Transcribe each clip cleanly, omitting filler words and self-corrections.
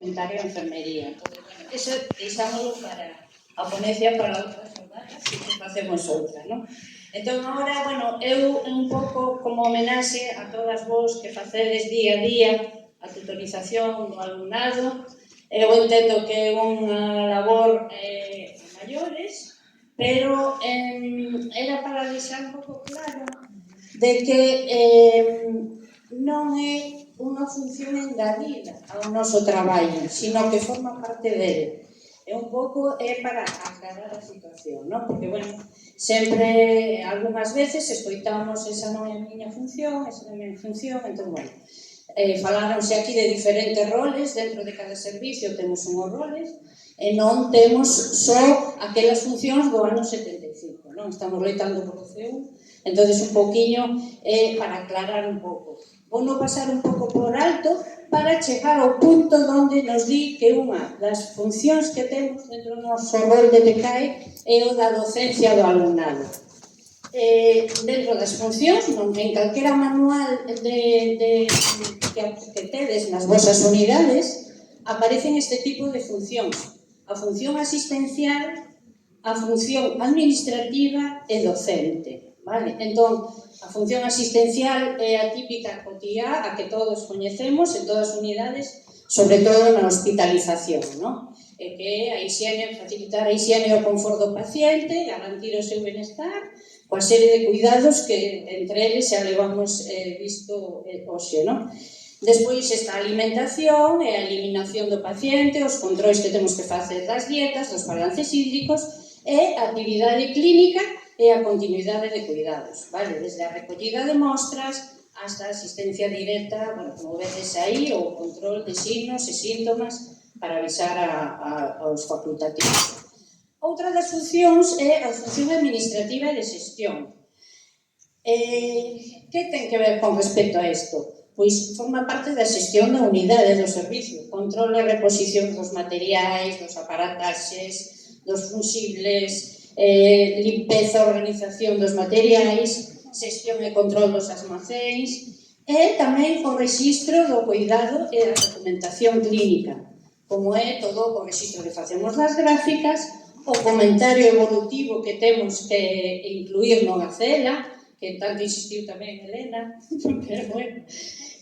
voluntario en enfermería. Eso deixámoslo para a ponencia para outras jornadas e que facemos outra, non? Entón, agora, bueno, eu un pouco como homenaxe a todas vos que facedes día a día a tutorización do alumnado. Eu entendo que é unha labor maiores, pero era para deixar un pouco claro de que non é unha función engadida ao noso traballo, sino que forma parte dele. E un pouco é para aclarar a situación, non? Porque, bueno, sempre, algunhas veces, escoitamos esa non é a miña función, esa non é a miña función, entón, bueno, faláronse aquí de diferentes roles, dentro de cada servicio temos unhos roles, e non temos só aquelas funcións do ano 75, non? Estamos loitando por o C1, entón, un pouquiño para aclarar un pouco. Vou non pasar un pouco por alto para chegar ao punto onde nos di que unha das funcións que temos dentro do noso rol de PCAE é o da docencia do alumnado. Dentro das funcións, en calquera manual que tedes nas vosas unidades, aparecen este tipo de funcións. A función asistencial, a función administrativa e docente. Vale? Entón, a función asistencial é a típica cotiá, a que todos coñecemos en todas as unidades, sobre todo na hospitalización, non? É que a higiene, facilitar a higiene e o confort do paciente, garantir o seu benestar, coa serie de cuidados que entre eles xa levamos visto hoxe, non? Despois está a alimentación e a eliminación do paciente, os controis que temos que facer das dietas, dos balances hídricos e a actividade clínica e a continuidade de cuidados, vale? Desde a recollida de mostras hasta a asistencia directa, bueno, como vedes aí, o control de signos e síntomas para avisar aos facultativos. Outra das funcións é a función administrativa e de xestión. Que ten que ver con respecto a isto? Pois forma parte da xestión da unidade do servicio, control e reposición dos materiais, dos aparataxes, dos fusibles, limpeza e organización dos materiais, xestión e control dos almacéns e tamén o rexistro do cuidado e a documentación clínica, como é todo o rexistro que facemos das gráficas, o comentario evolutivo que temos que incluir no Gacela, que tanto insistiu tamén Helena, pero bueno.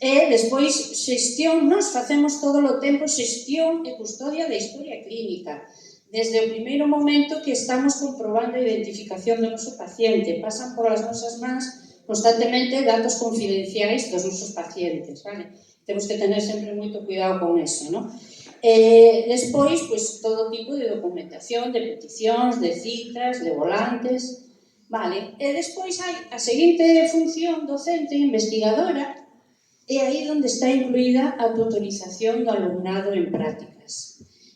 E despois xestión, nos facemos todo o tempo xestión e custodia da historia clínica. Desde o primeiro momento que estamos comprobando a identificación do noso paciente, pasan por as nosas mans constantemente datos confidenciais dos nosos pacientes, vale? Temos que tener sempre moito cuidado con eso, non? Despois, pois, todo tipo de documentación, de peticións, de citas, de volantes, vale? E despois hai a seguinte función docente e investigadora, e aí onde está incluída a tutorización do alumnado en prácticas.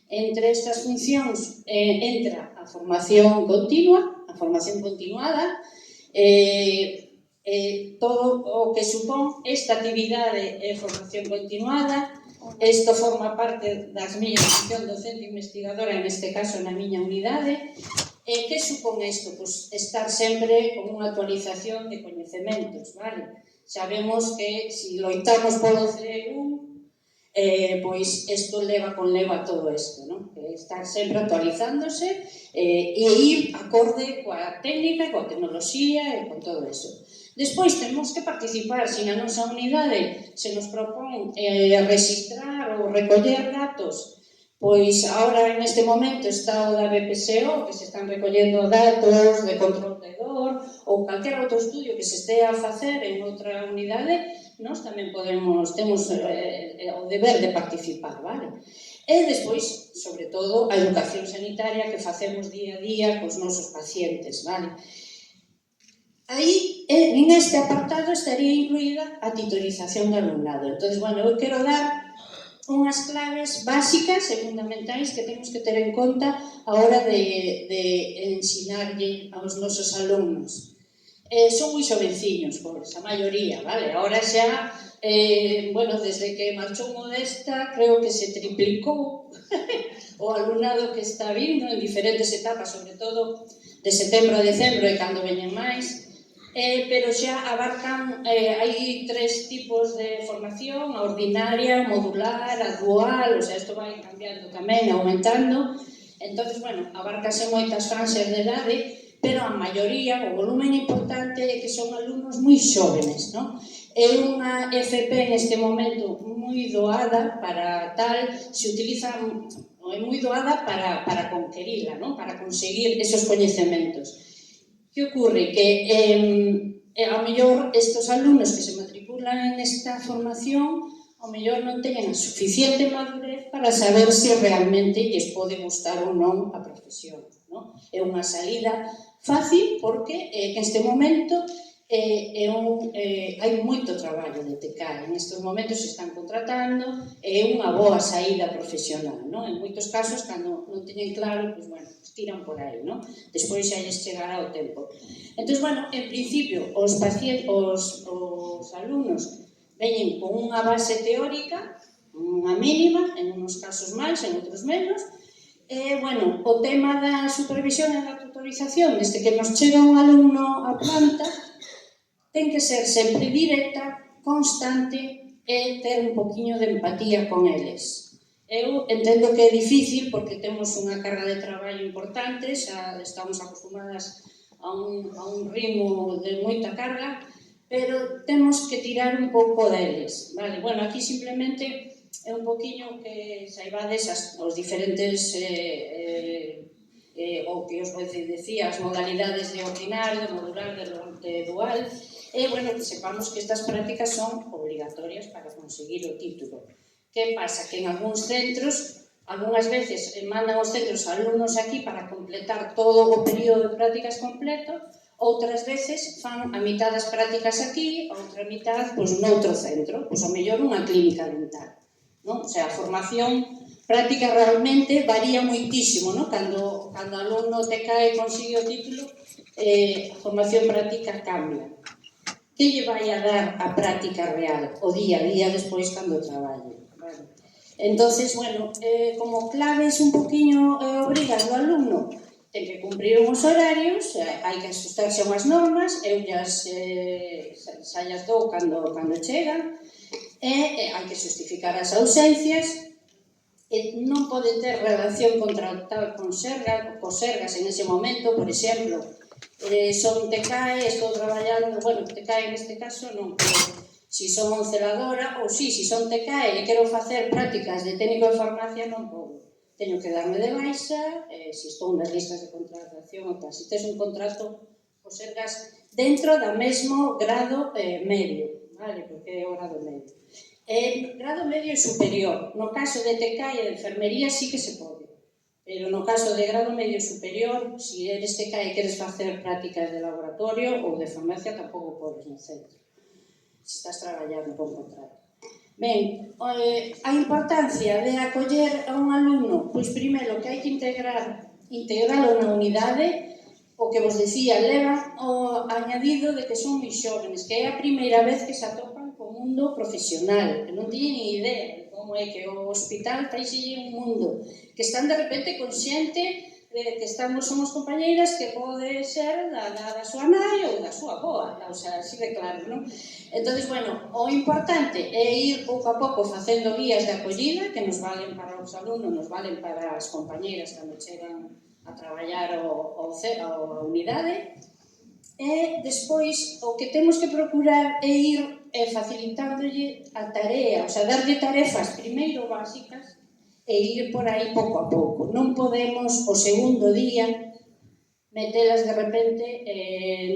Entre estas funcións entra a formación continua, a formación continuada, todo o que supón esta actividade é formación continuada. Isto forma parte das miñas función docente investigadora, en este caso na miña unidade. Que supón isto? Pois estar sempre con unha actualización de coñecementos, vale? Sabemos que se loitamos polo C1, pois isto leva todo isto, non? Estar sempre actualizándose e ir acorde coa técnica, coa tecnoloxía e con todo iso. Despois temos que participar, se na nosa unidade se nos propón registrar ou recoller datos, pois agora neste momento está o da BPSO, que se están recollendo datos de control de dor ou calquer outro estudio que se estea a facer en outra unidade, nós tamén temos o deber de participar, vale? E despois, sobre todo, a educación sanitaria que facemos día a día cos nosos pacientes, vale? Aí, en este apartado, estaría incluída a tutorización do alumnado. Entón, bueno, eu quero dar unhas claves básicas e fundamentais que temos que ter en conta a hora de ensinarlle aos nosos alumnos. Son moi xovenciños, pois, a maioría, vale? Agora xa, bueno, desde que marchou Modesta, creo que se triplicou o alumnado que está vindo en diferentes etapas, sobre todo de setembro a decembro, e cando veñen máis. pero xa abarcan, hai 3 tipos de formación, a ordinaria, a modular, a dual, o sea, isto vai cambiando tamén, aumentando. Entonces, bueno, abarcase moitas franxas de idade, pero a maioría, o volumen importante é que son alumnos moi xóvenes, non? É unha FP neste momento moi doada para tal, se utiliza, é moi doada para conquerila, non? Para conseguir esos coñecementos. Que ocurre? Que ao mellor estes alumnos que se matriculan nesta formación ao mellor non teñen a suficiente madurez para saber se realmente lles pode gustar ou non a profesión, non? É unha salida fácil porque neste momento hai moito traballo de TCAE, nestes momentos se están contratando, é unha boa saída profesional, non? En moitos casos, cando non teñen claro, pois, bueno, tiran por aí, non? Despois xa lles chegará o tempo. Entón, bueno, en principio, os alumnos veñen con unha base teórica, unha mínima, en uns casos máis, en outros menos, bueno, o tema da supervisión e da tutorización, desde que nos chega un alumno a planta, ten que ser sempre directa, constante e ter un poquinho de empatía con eles. Eu entendo que é difícil porque temos unha carga de traballo importante, xa estamos acostumadas a un ritmo de moita carga, pero temos que tirar un pouco deles, vale? Bueno, aquí simplemente é un poquinho que saibades os diferentes o que os decía, as modalidades de ordinario, de modular, de dual, e, bueno, que sepamos que estas prácticas son obligatorias para conseguir o título. Que pasa? Que en algúns centros, algunhas veces mandan os centros alumnos aquí para completar todo o período de prácticas completo, outras veces fan a mitad das prácticas aquí, a outra mitad, pois, noutro centro, pois, a mellor unha clínica dental, non? O sea, a formación práctica realmente varía moitísimo, non? Cando o alumno TCAE consigue o título, a formación práctica cambia. Que lle vai a dar a práctica real, o día a día despois cando traballe? Vale. Entonces, bueno, como claves un poquinho obrigas do alumno, ten que cumprir uns horarios, hai que asustarse a unhas normas, eu xa llas dou cando chegan, e hai que justificar as ausencias, non pode ter relación contractual con sergas en ese momento, por exemplo, son TCAE, estou traballando, bueno, TCAE neste caso non, pero si son celadora, ou si son TCAE e quero facer prácticas de técnico de farmacia, non podo. Teño que darme de baixa, se estou nas listas de contratación, ou tal, se tes un contrato, o sergas dentro do mesmo grado medio, vale, porque é o grado medio. Grado medio e superior, no caso de TCAE e de enfermería sí que se pode. Pero no caso de grado medio superior, se eres TCAE e queres facer prácticas de laboratorio ou de farmacia, tampouco podes no centro, se estás traballando con contrato. Ben, a importancia de acoller a un alumno, pois primeiro que hai que integralo na unidade, o que vos decía, leva o añadido de que son moi xóvenes, que é a primeira vez que se atopan co mundo profesional, que non teñen ni idea de como é que o hospital faixelle un mundo, que están de repente con xente que somos compañeiras que pode ser da súa nai ou da súa boa, o sea, así de claro, non? Entón, bueno, o importante é ir pouco a pouco facendo guías de acollida que nos valen para os alumnos, nos valen para as compañeiras cando chegan a traballar a unidade, e despois o que temos que procurar é ir facilitándolle a tarea, o sea, darlle tarefas primeiro básicas e ir por aí pouco a pouco. Non podemos o segundo día metelas de repente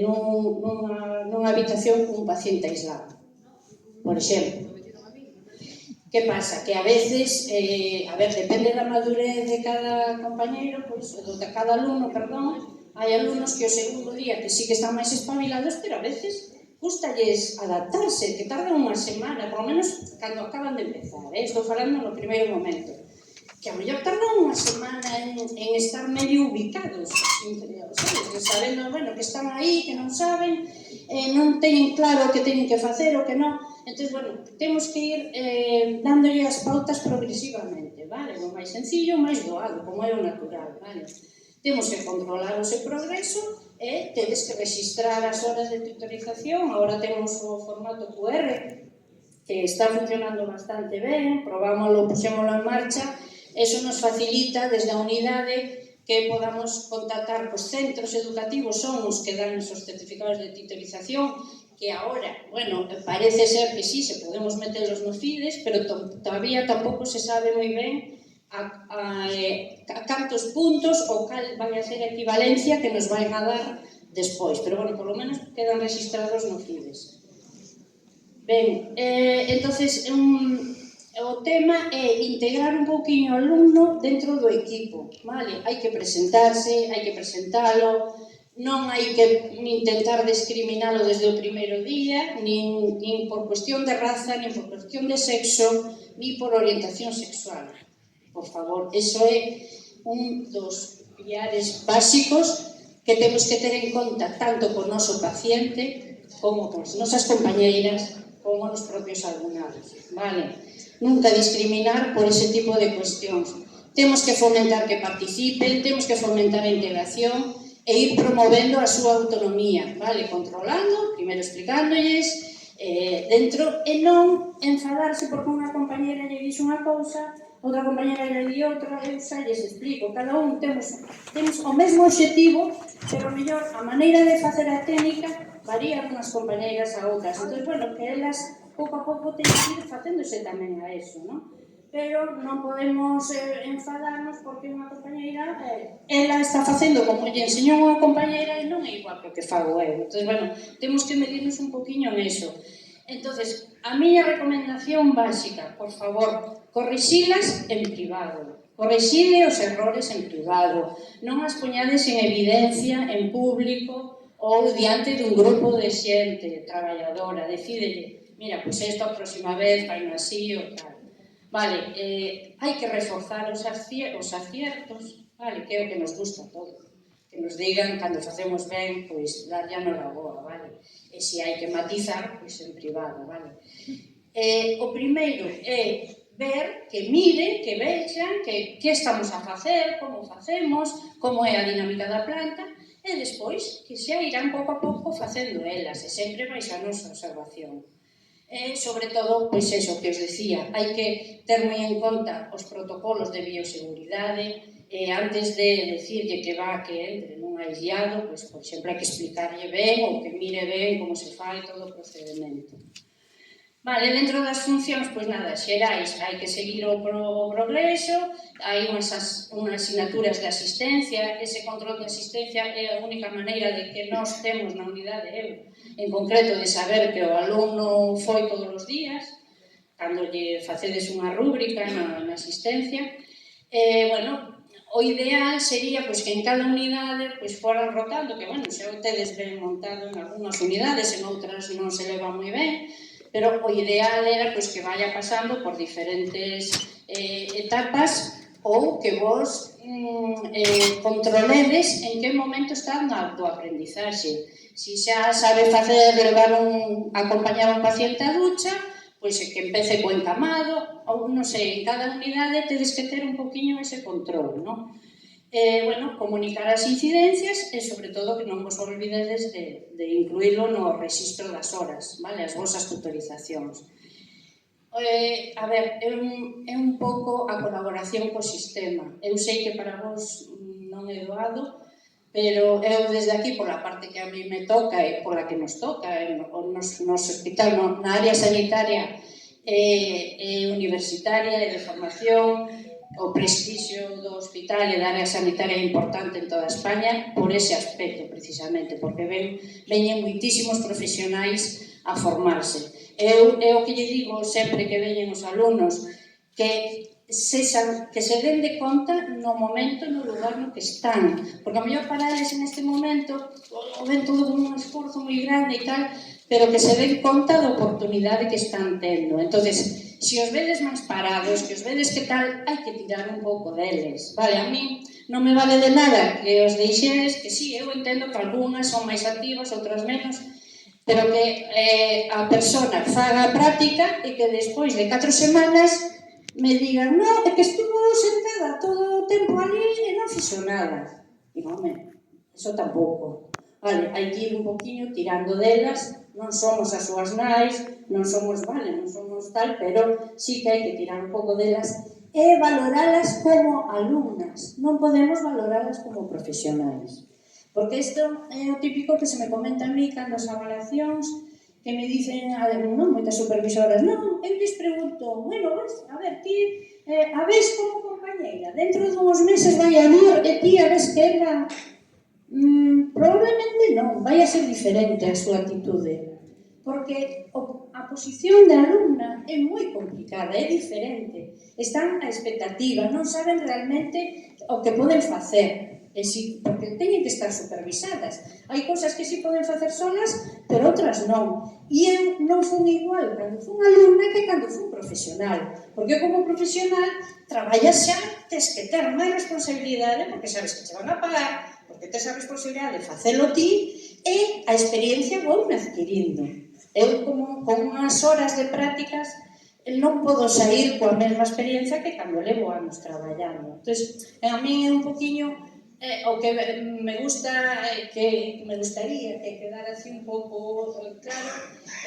nunha habitación cun paciente aislado, por exemplo. Que pasa? Que a veces, depende da madurez de cada compañeiro, de cada alumno, perdón, hai alumnos que o segundo día que sí que están máis espabilados, pero a veces gustalles adaptarse, que tardan unha semana, por lo menos cando acaban de empezar, estou falando no primeiro momento, que a mellor tardan unha semana en estar medio ubicados, sabendo, bueno, que están aí, que non saben, non teñen claro o que teñen que facer, o que non. Entón, bueno, temos que ir dándolle as pautas progresivamente, vale? O máis sencillo, o máis doado, como é o natural, vale? Temos que controlar o seu progreso e tedes que registrar as horas de tutorización. Agora temos o formato QR, que está funcionando bastante ben, probámoslo, puxémoslo en marcha. Eso nos facilita desde a unidade que podamos contactar cos centros educativos, son os que dan esos certificados de tutorización, que agora, bueno, parece ser que sí, se podemos meterlos no FIDES, pero todavía tampouco se sabe moi ben a cantos puntos ou cal vai a ser a equivalencia que nos vai a dar despois, pero, bueno, por lo menos quedan registrados no FIDES. Ben, entonces, o tema é integrar un pouquinho o alumno dentro do equipo, vale? Hai que presentarse, hai que presentalo, non hai que intentar discriminalo desde o primeiro día, nin por cuestión de raza, nin por cuestión de sexo, nin por orientación sexual. Por favor, eso é un dos pilares básicos que temos que ter en conta tanto co noso paciente como con as nosas compañeiras como nos propios alumnados, vale? Nunca discriminar por ese tipo de cuestións. Temos que fomentar que participen, temos que fomentar a integración e ir promovendo a súa autonomía, vale? Controlando, primeiro explicándolles, dentro, e non enfadarse porque unha compañera lle dixo unha cousa, outra compañera lle di outra, eu xa lles explico, cada un temos o mesmo obxectivo, pero mellor a maneira de facer a técnica varía unhas compañeiras a outras. Entón, bueno, que elas pouco a pouco teñen que ir facéndose tamén a eso, non? Pero non podemos enfadarnos porque unha compañeira ela está facendo como lle enseñou unha compañeira e non é igual que o que fago eu. Entón, bueno, temos que medirnos un poquinho en eso. Entonces, a miña recomendación básica, por favor, corrixilas en privado. Corrixile os errores en privado. Non as poñades en evidencia, en público, ou diante dun grupo de xente traballadora. Decídelle, mira, pois isto a próxima vez, vai no así ou tal. Vale, hai que reforzar os aciertos, vale, que é o que nos gusta todo. Que nos digan, cando facemos ben, pois darlle a noraboa, vale? E se hai que matizar, pois en privado, vale? O primeiro é ver, que miren, que vexan, que estamos a facer, como facemos, como é a dinámica da planta, e despois que xa irán pouco a pouco facendo elas, e sempre máis a nosa observación. E, sobre todo, pois eso que os decía, hai que ter moi en conta os protocolos de bioseguridade, e antes de decirlle que entre nun aislado, pois, por exemplo, hai que explicarlle ben ou que mire ben como se fai todo o procedimento. Vale, dentro das funcións, pois nada, xerais, hai que seguir o progreso, hai unhas asignaturas de asistencia, ese control de asistencia é a única maneira de que nós temos na unidade, eu, en concreto, de saber que o alumno foi todos os días, cando lle facedes unha rúbrica na asistencia, bueno, o ideal sería pois, que en cada unidade pois, foran rotando, que, bueno, xa o tedes ben montado en algunhas unidades, en outras non se leva moi ben, pero o ideal era pois, que vaya pasando por diferentes etapas ou que vos controledes en que momento está do aprendizaxe. Si xa sabe facer, acompañar a un paciente a ducha, pois que empece co encamado, ou non sei, en cada unidade tedes que ter un poquinho ese control, non? Bueno, comunicar as incidencias e, sobre todo, que non vos olvidedes de incluílo no registro das horas, vale? As vosas tutorizacións. A ver, é un pouco a colaboración co sistema. Eu sei que para vos non é doado, pero eu desde aquí, pola parte que a mí me toca e pola que nos toca, no noso hospital, na área sanitaria e universitaria e de formación, o prestixio do hospital e da área sanitaria é importante en toda España por ese aspecto, precisamente, porque veñen moitísimos profesionais a formarse. É o que lle digo sempre que veñen os alumnos, que se den de conta no momento, no lugar no que están, porque a mellor para eles en este momento o ven todo como un esforzo moi grande e tal, pero que se den conta da oportunidade que están tendo. Entonces, se os vedes máis parados, que os vedes que tal, hai que tirar un pouco deles, vale? A mí non me vale de nada que os deixedes, que sí, eu entendo que algunhas son máis activas, outras menos, pero que a persona faga a práctica e que despois de 4 semanas me digan, non, é que estuvo sentada todo o tempo ali e non fixo nada. Digo, home, eso tampouco. Vale, hai que ir un poquinho tirando delas, non somos as súas nais, non somos, vale, non somos tal, pero sí que hai que tirar un pouco delas e valoralas como alumnas, non podemos valoralas como profesionais. Porque isto é o típico que se me comenta a mí cando as avaliacións que me dicen, non, moitas supervisoras, non, eu lles pregunto, bueno, ves, a ver, ti, a ves como compañeira, dentro dunhos meses vai a vir e ti a ves que ela... probablemente non, vai a ser diferente a súa actitude, porque a posición de alumna é moi complicada, é diferente, están a expectativa, non saben realmente o que poden facer, e si, porque teñen que estar supervisadas. Hai cousas que si poden facer solas, pero outras non. E eu non fun igual cando fun alumna que cando fun profesional, porque como profesional traballas xa, tes que ter máis responsabilidade, porque sabes que te van a pagar, porque tes a responsabilidade de facelo ti e a experiencia vou me adquirindo. Eu, como con unhas horas de prácticas, non podo sair coa mesma experiencia que cando levo anos traballando. Entón, a mí é un poquinho o que me gusta, que me gustaría que quedara así un pouco claro,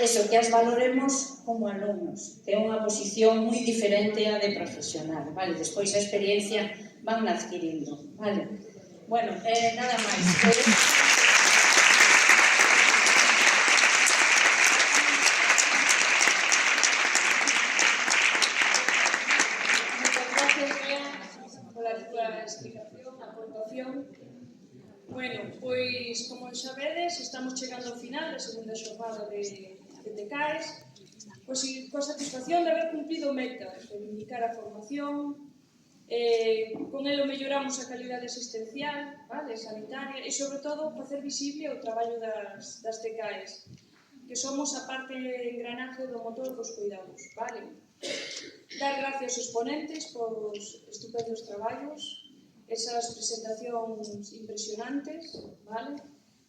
eso, que as valoremos como alumnos, que é unha posición moi diferente á de profesional, vale? Despois a experiencia van adquirindo, vale? Bueno, nada máis. Moitas gracias, Bea, pola túa explicación, aportación. Bueno, pois, como xa vedes, estamos chegando ao final da segunda xornada de TECAES, pois coa satisfacción de haber cumprido metas, reivindicar a formación, con elo melloramos a calidade asistencial, vale, sanitaria, e, sobre todo, facer visible o traballo das TECAES, que somos a parte engranaje do motor dos cuidados, vale? Dar gracias aos ponentes polos estupendos traballos, esas presentacións impresionantes, vale?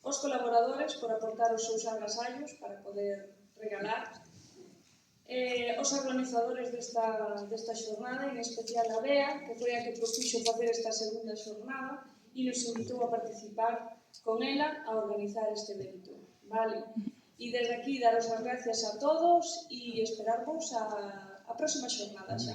Os colaboradores por aportar os seus agasallos para poder regalar, os organizadores desta xornada, en especial a Bea, que foi a que propuxo facer esta segunda xornada e nos invitou a participar con ela a organizar este evento, vale? E desde aquí daros as gracias a todos e esperarvos a próxima xornada xa.